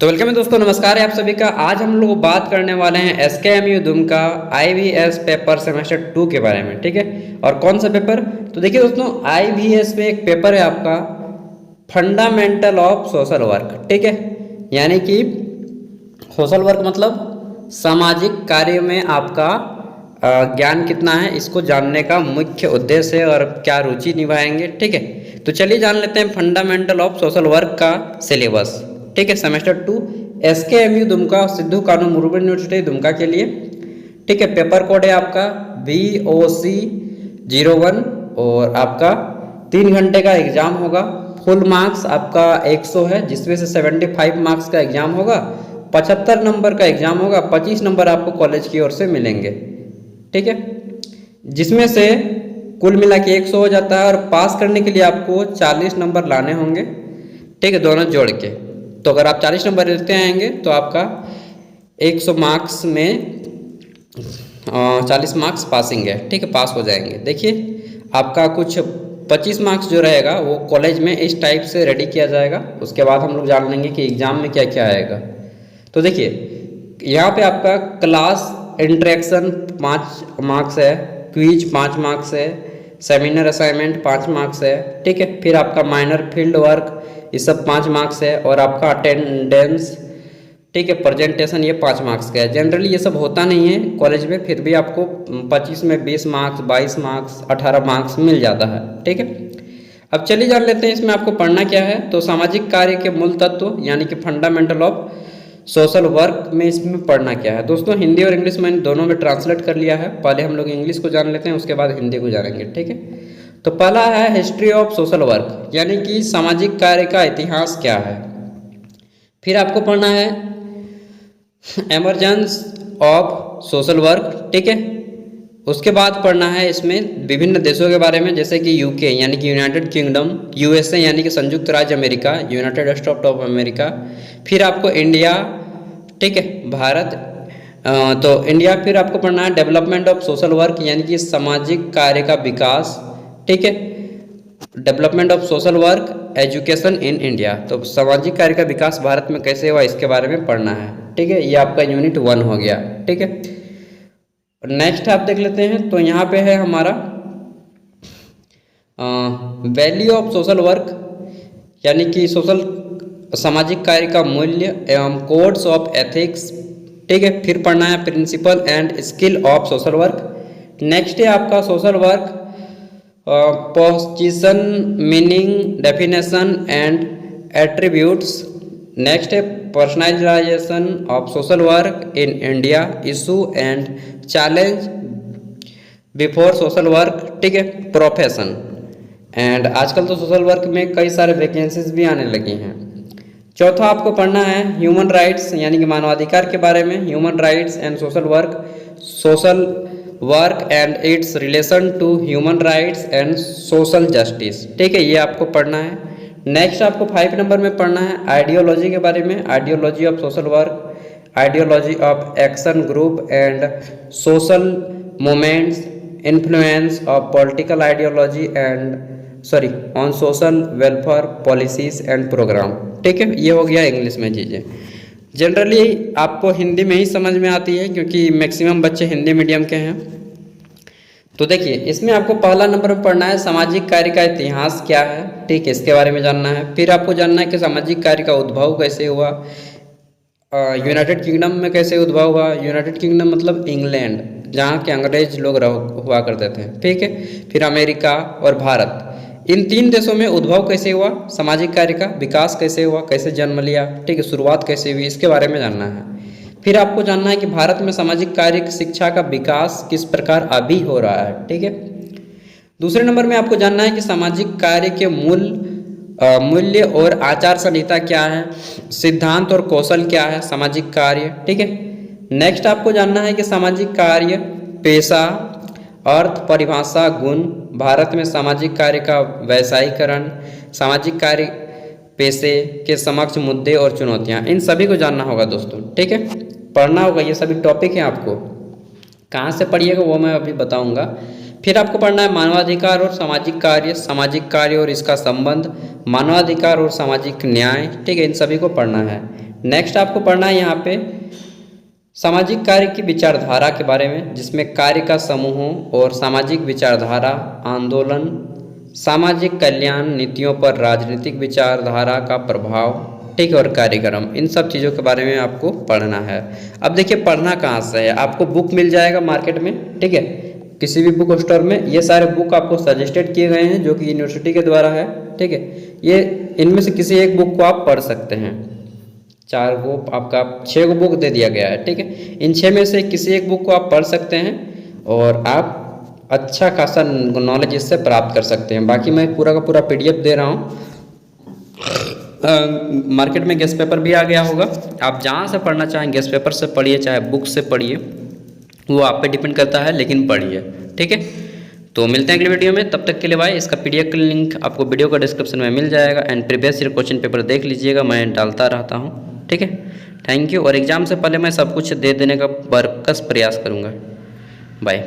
तो वेलकम है दोस्तों, नमस्कार है आप सभी का। आज हम लोग बात करने वाले हैं एसकेएमयू दुमका आईवीएस पेपर सेमेस्टर 2 के बारे में। ठीक है, और कौन सा पेपर? तो देखिए दोस्तों, आईवीएस में एक पेपर है आपका फंडामेंटल ऑफ सोशल वर्क। ठीक है, यानी कि सोशल वर्क मतलब सामाजिक कार्य में आपका ज्ञान कितना है, इसको जानने का मुख्य उद्देश्य है और क्या रुचि निभाएंगे। ठीक है, तो चलिए जान लेते हैं फंडामेंटल ऑफ सोशल वर्क का सिलेबस। ठीक है, सेमेस्टर 2 एसकेएमयू दुमका, सिद्धू कानू मुर्मू यूनिवर्सिटी दुमका के लिए। ठीक है, पेपर कोड है आपका VOC01 और आपका 3 घंटे का एग्जाम होगा। फुल मार्क्स आपका 100 है, जिसमें से 75 मार्क्स का एग्जाम होगा, 75 नंबर का एग्जाम होगा, 25 नंबर आपको कॉलेज की ओर से मिलेंगे। ठीक है, जिसमें से कुल मिला के 100 हो जाता है और पास करने के लिए आपको 40 नंबर लाने होंगे। ठीक है, दोनों जोड़ के। तो अगर आप 40 नंबर लेते आएंगे तो आपका 100 मार्क्स में 40 मार्क्स पासिंग है। ठीक है, पास हो जाएंगे। देखिए, आपका कुछ 25 मार्क्स जो रहेगा वो कॉलेज में इस टाइप से रेडी किया जाएगा। उसके बाद हम लोग जान लेंगे कि एग्ज़ाम में क्या क्या आएगा। तो देखिए, यहाँ पे आपका क्लास इंटरेक्शन 5 मार्क्स है, क्विज 5 मार्क्स है, सेमिनार असाइनमेंट 5 मार्क्स है। ठीक है, फिर आपका माइनर फील्ड वर्क ये सब 5 मार्क्स है, और आपका अटेंडेंस, ठीक है, प्रेजेंटेशन ये 5 मार्क्स का है। जनरली ये सब होता नहीं है कॉलेज में, फिर भी आपको 25 में 20 मार्क्स, 22 मार्क्स, 18 मार्क्स मिल जाता है। ठीक है, अब चलिए जान लेते हैं इसमें आपको पढ़ना क्या है। तो सामाजिक कार्य के मूल तत्व यानी कि फंडामेंटल ऑफ सोशल वर्क में इसमें पढ़ना क्या है। दोस्तों, हिंदी और इंग्लिश मैंने दोनों में ट्रांसलेट कर लिया है। पहले हम लोग इंग्लिश को जान लेते हैं, उसके बाद हिंदी को जानेंगे। ठीक है, तो पहला है हिस्ट्री ऑफ सोशल वर्क, यानी कि सामाजिक कार्य का इतिहास क्या है। फिर आपको पढ़ना है एमरजेंस ऑफ सोशल वर्क। ठीक है, उसके बाद पढ़ना है इसमें विभिन्न देशों के बारे में, जैसे कि यूके यानी कि यूनाइटेड किंगडम, यूएसए यानी कि संयुक्त राज्य America, United states of America. फिर आपको इंडिया, ठीक है, भारत, तो इंडिया। फिर आपको पढ़ना है डेवलपमेंट ऑफ सोशल वर्क, यानी कि सामाजिक कार्य का विकास। ठीक है, development of social work education in India, तो सामाजिक कार्य का विकास भारत में कैसे हुआ इसके बारे में पढ़ना है। ठीक है, ये आपका यूनिट 1 हो गया। ठीक है, नेक्स्ट आप देख लेते हैं। तो यहाँ पे है हमारा वैल्यू ऑफ सोशल वर्क, यानी कि सोशल सामाजिक कार्य का मूल्य एवं कोड्स ऑफ एथिक्स। ठीक है, फिर पढ़ना है principle and skill of social work. Next है आपका social work position, meaning, definition and attributes. Next है personalisation of social work in India, issue and challenge before social work. ठीक है, प्रोफेशन। एंड आजकल तो सोशल वर्क में कई सारे वैकेंसीज भी आने लगी हैं। चौथा आपको पढ़ना है ह्यूमन राइट्स, यानी कि मानवाधिकार के बारे में, human rights and social work and its relation to human rights and social justice. ठीक है, ये आपको पढ़ना है। नेक्स्ट आपको 5 नंबर में पढ़ना है आइडियोलॉजी के बारे में, ideology of social work, ideology of action group and social movements, influence of political ideology on social welfare policies and program. ठीक है, ये हो गया इंग्लिश में चीज़ें। जनरली आपको हिंदी में ही समझ में आती है, क्योंकि मैक्सिमम बच्चे हिंदी मीडियम के हैं। तो देखिए, इसमें आपको पहला नंबर में पढ़ना है सामाजिक कार्य का इतिहास क्या है। ठीक है, इसके बारे में जानना है। फिर आपको जानना है कि सामाजिक कार्य का उद्भव कैसे हुआ, यूनाइटेड किंगडम में कैसे उद्भव हुआ। यूनाइटेड किंगडम मतलब इंग्लैंड, जहाँ के अंग्रेज लोग हुआ करते थे। ठीक है, फिर अमेरिका और भारत, इन 3 देशों में उद्भव कैसे हुआ सामाजिक कार्य का, विकास कैसे हुआ, कैसे जन्म लिया। ठीक है, शुरुआत कैसे हुई, इसके बारे में जानना है। फिर आपको जानना है कि भारत में सामाजिक कार्य शिक्षा का विकास किस प्रकार अभी हो रहा है। ठीक है, दूसरे नंबर में आपको जानना है कि सामाजिक कार्य के मूल्य और आचार संहिता क्या है, सिद्धांत और कौशल क्या है सामाजिक कार्य। ठीक है, नेक्स्ट आपको जानना है कि सामाजिक कार्य पेशा, अर्थ, परिभाषा, गुण, भारत में सामाजिक कार्य का वैश्वीकरण, सामाजिक कार्य पेशे के समक्ष मुद्दे और चुनौतियां, इन सभी को जानना होगा दोस्तों। ठीक है, पढ़ना होगा, ये सभी टॉपिक हैं। आपको कहाँ से पढ़िएगा वो मैं अभी बताऊंगा। फिर आपको पढ़ना है मानवाधिकार और सामाजिक कार्य और इसका संबंध, मानवाधिकार और सामाजिक न्याय, ठीक है, इन सभी को पढ़ना है। नेक्स्ट आपको पढ़ना है यहाँ पे सामाजिक कार्य की विचारधारा के बारे में, जिसमें कार्य का समूहों और सामाजिक विचारधारा, आंदोलन, सामाजिक कल्याण, नीतियों पर राजनीतिक विचारधारा का प्रभाव, ठीक है, और कार्यक्रम, इन सब चीज़ों के बारे में आपको पढ़ना है। अब देखिए पढ़ना कहाँ से है, आपको बुक मिल जाएगा मार्केट में, ठीक है, किसी भी बुक स्टोर में। ये सारे बुक आपको सजेस्टेड किए गए हैं जो कि यूनिवर्सिटी के द्वारा है, ठीक है। ये इनमें से किसी एक बुक को आप पढ़ सकते हैं। 4 गो आपका 6 गो बुक दे दिया गया है, ठीक है। इन 6 में से किसी एक बुक को आप पढ़ सकते हैं और आप अच्छा खासा नॉलेज इससे प्राप्त कर सकते हैं। बाकी मैं पूरा का पूरा PDF दे रहा हूँ। मार्केट में गेस्ट पेपर भी आ गया होगा, आप जहाँ से पढ़ना चाहें गेस्ट पेपर से पढ़िए चाहे बुक से पढ़िए, वो आप पे डिपेंड करता है, लेकिन पढ़िए, ठीक है। तो मिलते हैं अगले वीडियो में, तब तक के लिए बाय। इसका PDF का लिंक आपको वीडियो का डिस्क्रिप्शन में मिल जाएगा and previous year question paper देख लीजिएगा, मैं डालता रहता हूँ, ठीक है। Thank you. और एग्ज़ाम से पहले मैं सब कुछ दे देने का बरकस प्रयास करूँगा। बाय।